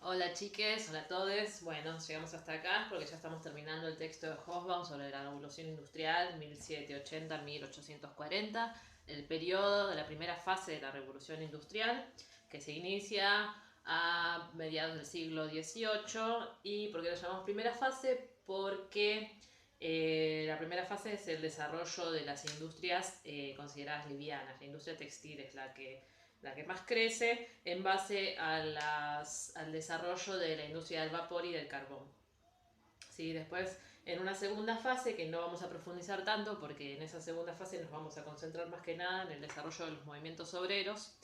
Hola chiques, hola a todos. Bueno, llegamos hasta acá porque ya estamos terminando el texto de Hobsbawm sobre la Revolución Industrial 1780-1840, el periodo de la primera fase de la Revolución Industrial que se inicia a mediados del siglo XVIII. ¿Y por qué lo llamamos primera fase? Porque la primera fase es el desarrollo de las industrias consideradas livianas. La industria textil es la que más crece en base al desarrollo de la industria del vapor y del carbón. ¿Sí? Después, en una segunda fase, que no vamos a profundizar tanto, porque en esa segunda fase nos vamos a concentrar más que nada en el desarrollo de los movimientos obreros.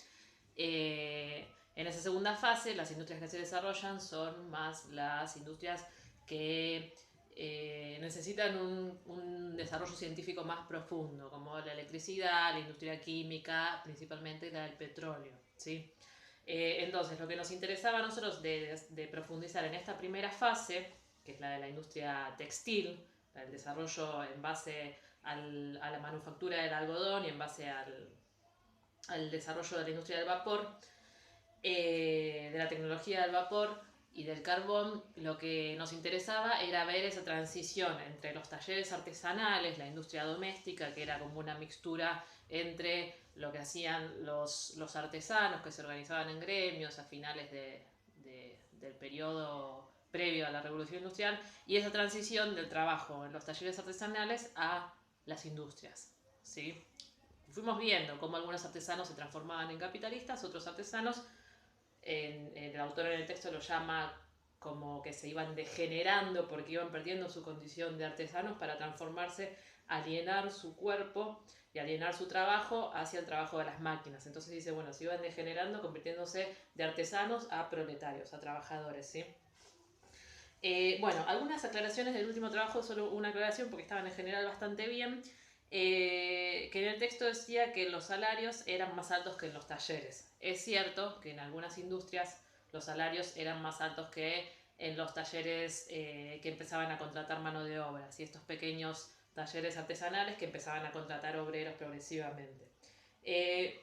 En esa segunda fase, las industrias que se desarrollan son más las industrias que necesitan un desarrollo científico más profundo, como la electricidad, la industria química, principalmente la del petróleo. ¿Sí? Entonces, lo que nos interesaba a nosotros de profundizar en esta primera fase, que es la de la industria textil, el desarrollo en base a la manufactura del algodón y en base al desarrollo de la industria del vapor, de la tecnología del vapor y del carbón, lo que nos interesaba era ver esa transición entre los talleres artesanales, la industria doméstica, que era como una mixtura entre lo que hacían los artesanos que se organizaban en gremios a finales del periodo previo a la revolución industrial, y esa transición del trabajo en los talleres artesanales a las industrias. ¿Sí? Fuimos viendo cómo algunos artesanos se transformaban en capitalistas, otros artesanos, el autor en el texto lo llama como que se iban degenerando porque iban perdiendo su condición de artesanos para transformarse, alienar su cuerpo y alienar su trabajo hacia el trabajo de las máquinas. Entonces dice, bueno, se iban degenerando, convirtiéndose de artesanos a proletarios, a trabajadores, ¿sí? Bueno, algunas aclaraciones del último trabajo, solo una aclaración porque estaban en general bastante bien, que en el texto decía que los salarios eran más altos que en los talleres. Es cierto que en algunas industrias los salarios eran más altos que en los talleres que empezaban a contratar mano de obra, y estos pequeños talleres artesanales que empezaban a contratar obreros progresivamente.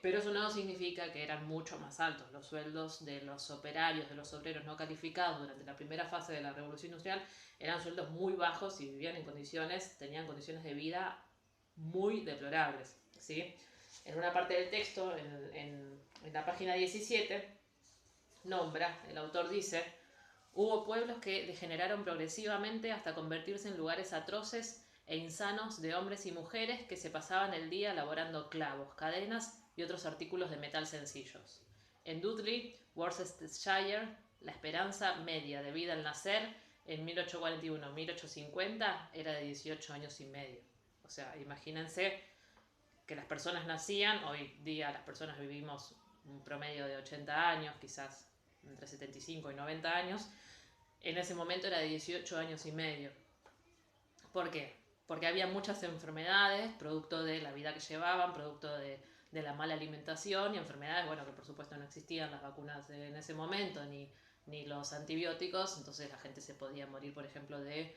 Pero eso no significa que eran mucho más altos. Los sueldos de los operarios, de los obreros no calificados durante la primera fase de la revolución industrial eran sueldos muy bajos y vivían en condiciones, tenían condiciones de vida muy deplorables. ¿Sí? En una parte del texto, en la página 17, nombra, el autor dice, hubo pueblos que degeneraron progresivamente hasta convertirse en lugares atroces e insanos de hombres y mujeres que se pasaban el día elaborando clavos, cadenas y otros artículos de metal sencillos. En Dudley, Worcestershire, la esperanza media de vida al nacer en 1841-1850 era de 18 años y medio. O sea, imagínense que las personas nacían, hoy día las personas vivimos un promedio de 80 años, quizás entre 75 y 90 años, en ese momento era de 18 años y medio. ¿Por qué? Porque había muchas enfermedades, producto de la vida que llevaban, producto de la mala alimentación y enfermedades, bueno, que por supuesto no existían las vacunas en ese momento, ni los antibióticos, entonces la gente se podía morir, por ejemplo, de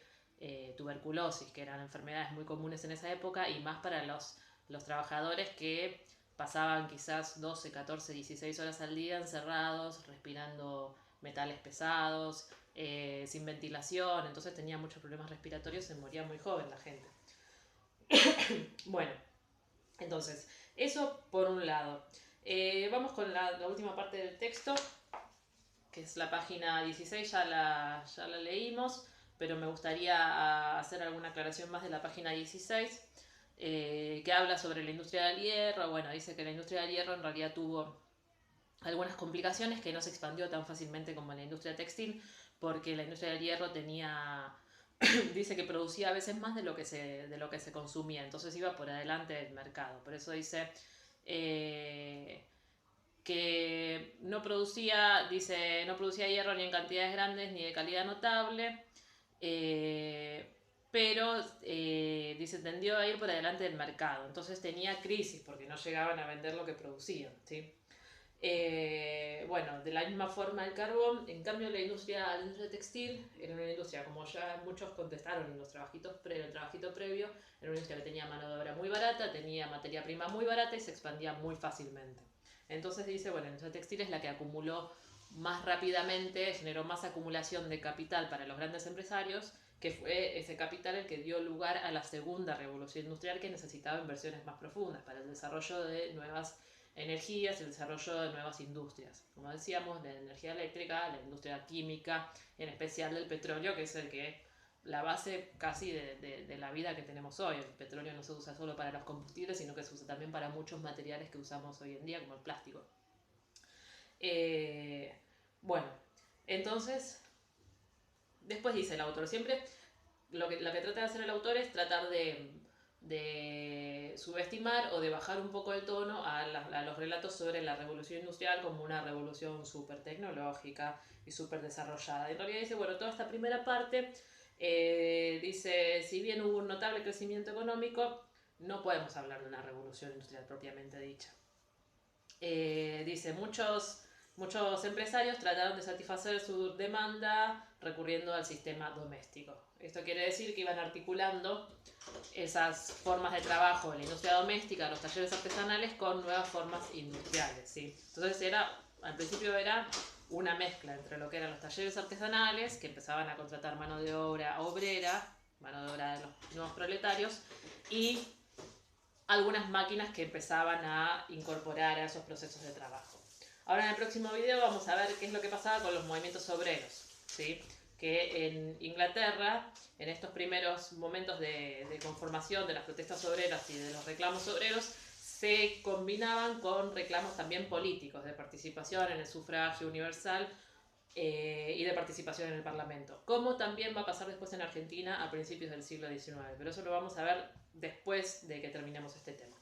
tuberculosis, que eran enfermedades muy comunes en esa época, y más para los trabajadores que pasaban quizás 12, 14, 16 horas al día encerrados, respirando metales pesados, sin ventilación, entonces tenía muchos problemas respiratorios, se moría muy joven la gente. Bueno, entonces, eso por un lado. Vamos con la última parte del texto, que es la página 16, ya la leímos, pero me gustaría hacer alguna aclaración más de la página 16, que habla sobre la industria del hierro. Bueno, dice que la industria del hierro en realidad tuvo algunas complicaciones, que no se expandió tan fácilmente como la industria textil, porque la industria del hierro tenía dice que producía a veces más de lo que se consumía, entonces iba por adelante del mercado. Por eso dice que no producía, dice, no producía hierro ni en cantidades grandes ni de calidad notable, pero dice, tendió a ir por adelante del mercado. Entonces tenía crisis porque no llegaban a vender lo que producían, ¿sí? Bueno, de la misma forma el carbón, en cambio la industria textil era una industria, como ya muchos contestaron en el trabajito previo, era una industria que tenía mano de obra muy barata, tenía materia prima muy barata y se expandía muy fácilmente. Entonces dice, bueno, la industria textil es la que acumuló más rápidamente, generó más acumulación de capital para los grandes empresarios, que fue ese capital el que dio lugar a la segunda revolución industrial, que necesitaba inversiones más profundas para el desarrollo de nuevas energías, el desarrollo de nuevas industrias. Como decíamos, la energía eléctrica, la industria química, en especial el petróleo, que es el que la base casi de la vida que tenemos hoy. El petróleo no se usa solo para los combustibles, sino que se usa también para muchos materiales que usamos hoy en día, como el plástico. Bueno, entonces, después dice el autor, siempre lo que trata de hacer el autor es tratar de subestimar o de bajar un poco el tono a los relatos sobre la revolución industrial como una revolución súper tecnológica y súper desarrollada. En realidad dice, bueno, toda esta primera parte, dice, si bien hubo un notable crecimiento económico, no podemos hablar de una revolución industrial propiamente dicha. Dice, muchos empresarios trataron de satisfacer su demanda recurriendo al sistema doméstico. Esto quiere decir que iban articulando esas formas de trabajo en la industria doméstica, los talleres artesanales, con nuevas formas industriales, ¿sí? Entonces al principio era una mezcla entre lo que eran los talleres artesanales, que empezaban a contratar mano de obra obrera, mano de obra de los nuevos proletarios, y algunas máquinas que empezaban a incorporar a esos procesos de trabajo. Ahora en el próximo video vamos a ver qué es lo que pasaba con los movimientos obreros, ¿sí? Que en Inglaterra, en estos primeros momentos de conformación de las protestas obreras y de los reclamos obreros, se combinaban con reclamos también políticos, de participación en el sufragio universal y de participación en el Parlamento, como también va a pasar después en Argentina a principios del siglo XIX, pero eso lo vamos a ver después de que terminemos este tema.